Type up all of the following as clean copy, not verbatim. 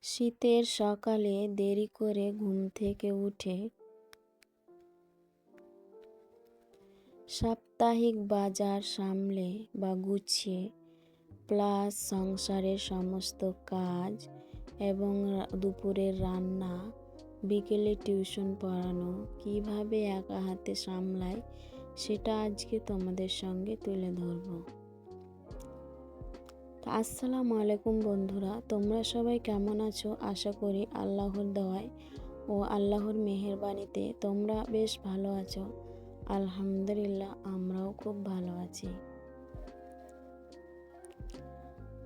শীতের সকালে দেরি করে ঘুম থেকে উঠে সাপ্তাহিক বাজার সামলে বা গুছিয়ে প্লাস সংসারের সমস্ত কাজ এবং দুপুরের রান্না, বিকেলে টিউশন পড়ানো কিভাবে একা হাতে সামলাই সেটা আজকে তোমাদের সঙ্গে তুলে ধরবো। আসসালামু আলাইকুম বন্ধুরা, তোমরা সবাই কেমন আছো? আশা করি আল্লাহর দয়ায় ও আল্লাহর মেহেরবানিতে তোমরা বেশ ভালো আছো। আলহামদুলিল্লাহ, আমরাও খুব ভালো আছি।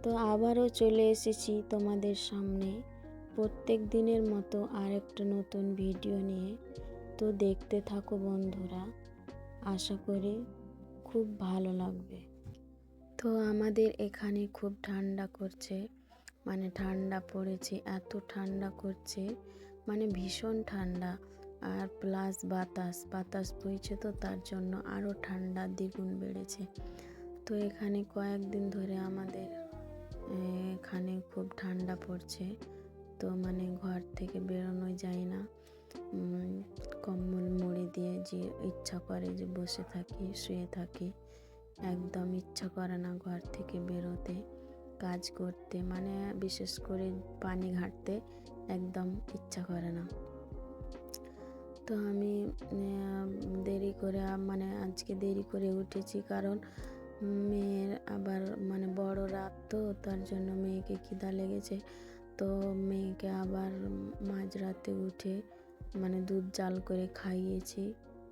তো আবারও চলে এসেছি তোমাদের সামনে প্রত্যেক দিনের মতো আরেকটা নতুন ভিডিও নিয়ে। তো দেখতে থাকো বন্ধুরা, আশা করি খুব ভালো লাগবে। তো আমাদের এখানে খুব ঠান্ডা করছে, মানে ঠান্ডা পড়েছে, এত ঠান্ডা করছে মানে ভীষণ ঠান্ডা। আর প্লাস বাতাস বইছে, তো তার জন্য আরও ঠান্ডা দ্বিগুণ বেড়েছে। তো এখানে কয়েকদিন ধরে আমাদের এখানে খুব ঠান্ডা পড়ছে, তো মানে ঘর থেকে বেরোনো যায় না। কম্বল মুড়ি দিয়ে যে ইচ্ছা করে যে বসে থাকি, শুয়ে থাকি, একদম ইচ্ছা করে না ঘর থেকে বেরোতে, কাজ করতে, মানে বিশেষ করে পানি ঘাঁটতে একদম ইচ্ছা করে না। তো আমি দেরি করে মানে আজকে দেরি করে উঠেছি, কারণ মেয়ের আবার মানে বড় রাত, তো তার জন্য মেয়েকে খিদা লেগেছে। তো মেয়েকে আবার মাঝরাতে উঠে মানে দুধ জাল করে খাইয়েছি,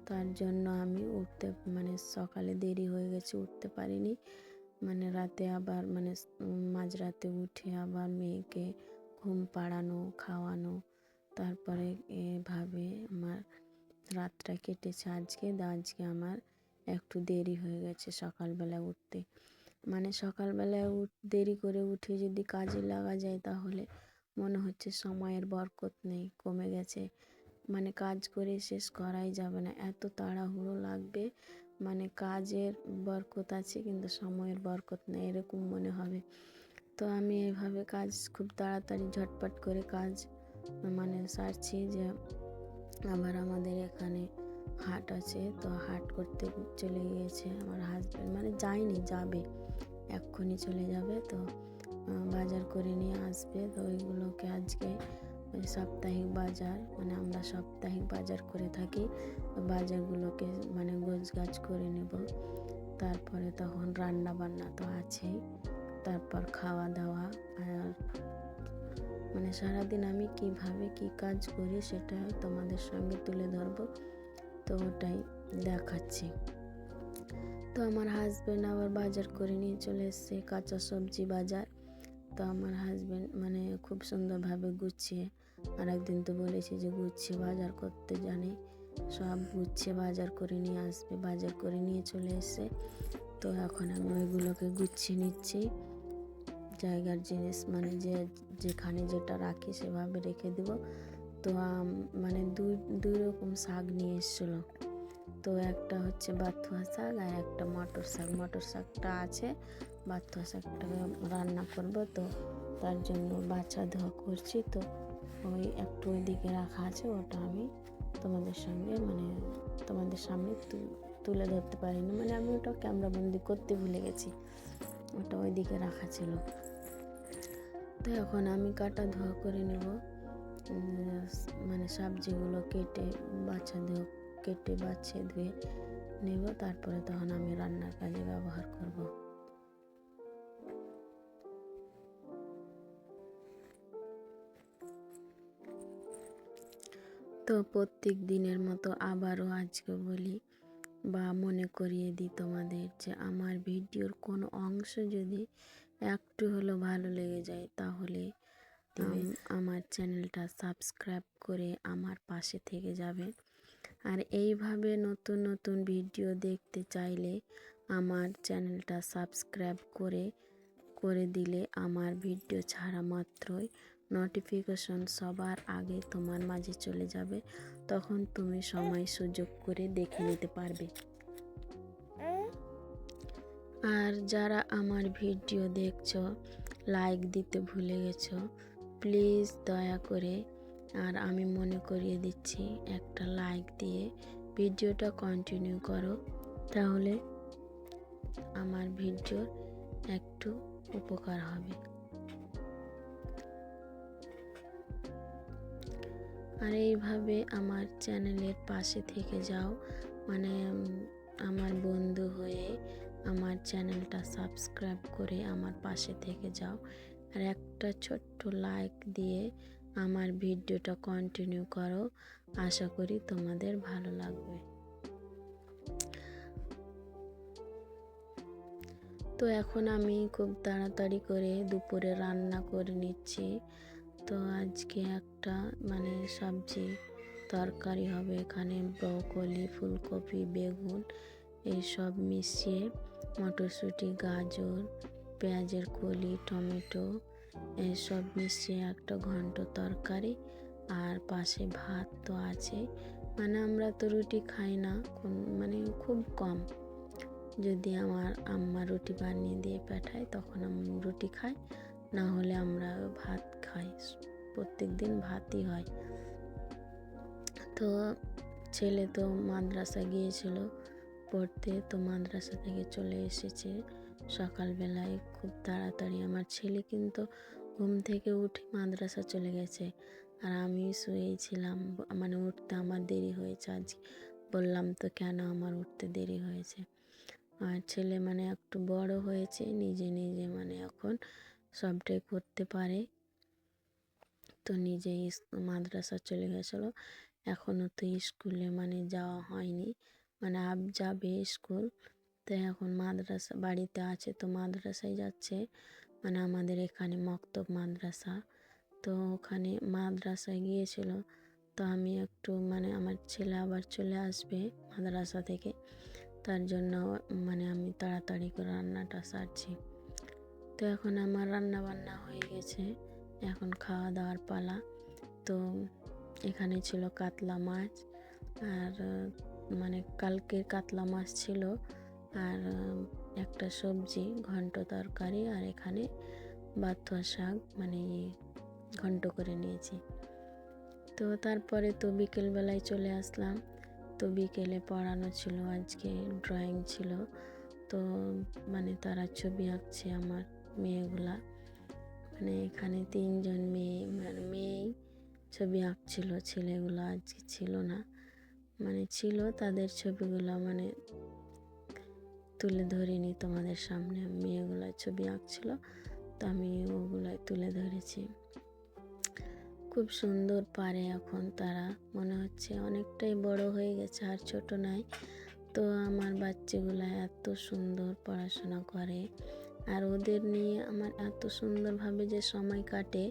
তার জন্য আমি উঠতে মানে সকালে দেরি হয়ে গেছে, উঠতে পারিনি। মানে রাতে আবার মানে মাঝরাতে উঠে আবার মেয়েকে ঘুম পাড়ানো, খাওয়ানো, তারপরে এভাবে আমার রাতটা কেটেছে আজকে আমার একটু দেরি হয়ে গেছে সকালবেলা উঠতে। মানে সকালবেলায় দেরি করে উঠে যদি কাজে লাগা যায় তাহলে মনে হচ্ছে সময়ের বরকত নেই, কমে গেছে, মানে কাজ করে শেষ করাই যাবে না, এত তাড়াহুড়ো লাগবে, মানে কাজের বরকত আছে কিন্তু সময়ের বরকত নেই, এরকম মনে হবে। তো আমি এভাবে কাজ খুব তাড়াতাড়ি ঝটপট করে কাজ মানে সারছি। যে আবার আমাদের এখানে হাট আছে, তো হাট করতে চলে গিয়েছে আমার হাজব্যান্ড, মানে যায়নি, যাবে, এক্ষুনি চলে যাবে। তো বাজার করে নিয়ে আসবে, তো ওইগুলোকে আজকে ওই সাপ্তাহিক বাজার, মানে আমরা সাপ্তাহিক বাজার করে থাকি, বাজারগুলোকে মানে গোছগাছ করে নেব। তারপরে তখন রান্না বান্না তো আছেই, তারপর খাওয়া দাওয়া। আর মানে সারাদিন আমি কিভাবে কি কাজ করি সেটাই তোমাদের সঙ্গে তুলে ধরবো, তো ওটাই দেখাচ্ছি। তো আমার হাজব্যান্ড আবার বাজার করে নিয়ে চলে এসছে, কাঁচা সবজি বাজার। তো আমার হাজব্যান্ড মানে খুব সুন্দরভাবে গুছিয়ে, আর একদিন তো বলেছি যে গুছিয়ে বাজার করতে জানে, সব গুছিয়ে বাজার করে নিয়ে আসবে, বাজার করে নিয়ে চলে এসছে। তো এখন আমি ওইগুলোকে গুছিয়ে নিচ্ছি, জায়গার জিনিস মানে যেখানে যেটা রাখি সেভাবে রেখে দেব। তো মানে দুই রকম শাক নিয়ে এসেছিলো, তো একটা হচ্ছে বাথুয়া শাক আর একটা মটর শাক। মটর শাকটা আছে, বাথুয়া শাকটা রান্না করব, তো তার জন্য বাছা ধোয়া করছি। তো ওই একটু ওইদিকে রাখা আছে, ওটা আমি তোমাদের সঙ্গে মানে তোমাদের সামনে তুলে ধরতে পারিনি, মানে আমি ওটা ক্যামেরাবন্দি করতে ভুলে গেছি, ওটা ওইদিকে রাখা ছিল। তো এখন আমি কাটা ধোয়া করে নেব, মানে সবজিগুলো কেটে বাছে ধুয়ে নেব, তারপরে তখন আমি রান্নার কাজে ব্যবহার করব। তো প্রত্যেক দিনের মতো আবারও আজকে বলি বা মনে করিয়ে দিই তোমাদের, যে আমার ভিডিওর কোনো অংশ যদি একটু হলেও ভালো লেগে যায় তাহলে আমার চ্যানেলটা সাবস্ক্রাইব করে আমার পাশে থেকে যাবে। আর এইভাবে নতুন নতুন ভিডিও দেখতে চাইলে আমার চ্যানেলটা সাবস্ক্রাইব করে দিলে আমার ভিডিও ছাড়া মাত্রই নোটিফিকেশন সবার আগে তোমার মাঝে চলে যাবে, তখন তুমি সময় সুযোগ করে দেখে নিতে পারবে। আর যারা আমার ভিডিও দেখছো লাইক দিতে ভুলে গেছো, প্লিজ দয়া করে, আর আমি মনে করিয়ে দিচ্ছি, একটা লাইক দিয়ে ভিডিওটা কন্টিনিউ করো, তাহলে আমার ভিডিওর একটু উপকার হবে। আর এইভাবে আমার চ্যানেলের পাশে থেকে যাও, মানে আমার বন্ধু হয়ে আমার চ্যানেলটা সাবস্ক্রাইব করে আমার পাশে থেকে যাও, আর একটা ছোট্ট লাইক দিয়ে আমার ভিডিওটা কন্টিনিউ করো। আশা করি তোমাদের ভালো লাগবে। তো এখন আমি খুব তাড়াতাড়ি করে দুপুরে রান্না করে নিচ্ছি। তো আজকে একটা মানে সবজি তরকারি হবে, এখানে ব্রকলি, ফুলকপি, বেগুন এইসব মিশিয়ে, মটরশুঁটি, গাজর, পেঁয়াজের কলি, টমেটো এইসব মিশিয়ে একটা ঘন্ট তরকারি। আর পাশে ভাত তো আছে, মানে আমরা তো রুটি খাই না, মানে খুব কম, যদি আমার আম্মা রুটি বানিয়ে দিয়ে পাঠায় তখন আমি রুটি খাই, না হলে আমরা ভাত খাই, প্রত্যেক দিন ভাতই হয়। তো ছেলে তো মাদ্রাসা গিয়েছিল পড়তে, তো মাদ্রাসা থেকে চলে এসেছে সকালবেলায় খুব তাড়াতাড়ি। আমার ছেলে কিন্তু ঘুম থেকে উঠে মাদ্রাসা চলে গেছে, আর আমি শুয়েছিলাম, মানে উঠতে আমার দেরি হয়েছে। আজ বললাম তো কেন আমার উঠতে দেরি হয়েছে। আর ছেলে মানে একটু বড় হয়েছে, নিজে নিজে মানে এখন সবটাই করতে পারে, তো নিজেই মাদ্রাসা চলে গেছিলো। এখনও তো স্কুলে মানে যাওয়া হয়নি, মানে আব যাবে স্কুল, তো এখন মাদ্রাসা বাড়িতে আছে, তো মাদ্রাসায় যাচ্ছে, মানে আমাদের এখানে মক্তব মাদ্রাসা, তো ওখানে মাদ্রাসায় গিয়েছিল। তো আমি একটু মানে আমার ছেলে আবার চলে আসবে মাদ্রাসা থেকে, তার জন্য মানে আমি তাড়াতাড়ি করে রান্নাটা সারছি। তো এখন আমার রান্না বান্না হয়ে গেছে, এখন খাওয়া দাওয়ার পালা। তো এখানে ছিল কাতলা মাছ, আর মানে কালকের কাতলা মাছ ছিল, আর একটা সবজি ঘন্ট তরকারি, আর এখানে বাথুয়া শাক মানে ঘন্ট করে নিয়েছি। তো তারপরে তো বিকেলবেলায় চলে আসলাম। তো বিকেলে পড়ানো ছিল, আজকে ড্রয়িং ছিল, তো মানে তারা ছবি আঁকছে আমার মেয়েগুলা, মানে এখানে 3জন মেয়ে, মানে মেয়েই ছবি আঁকছিল, ছেলেগুলো আজকে ছিল না, মানে ছিল তাদের ছবিগুলো মানে তুলে ধরিনি তোমাদের সামনে, মেয়েগুলো ছবি আঁকছিল, তো আমি ওগুলাই তুলে ধরেছি। খুব সুন্দর পারে এখন তারা, মনে হচ্ছে অনেকটাই বড় হয়ে গেছে, আর ছোট নাই। তো আমার বাচ্চাগুলো এত সুন্দর পড়াশোনা করে, আর ওদের নিয়ে আমার এত সুন্দরভাবে যে সময় কাটে,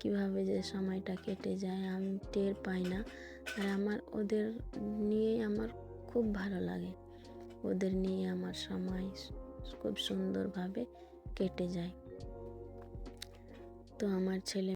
কিভাবে যে সময়টা কেটে যায় আমি টের পাই না। আর আমার ওদের নিয়ে আমার খুব ভালো লাগে, ওদের নিয়ে আমার সময় খুব সুন্দরভাবে কেটে যায়। তো আমার ছেলে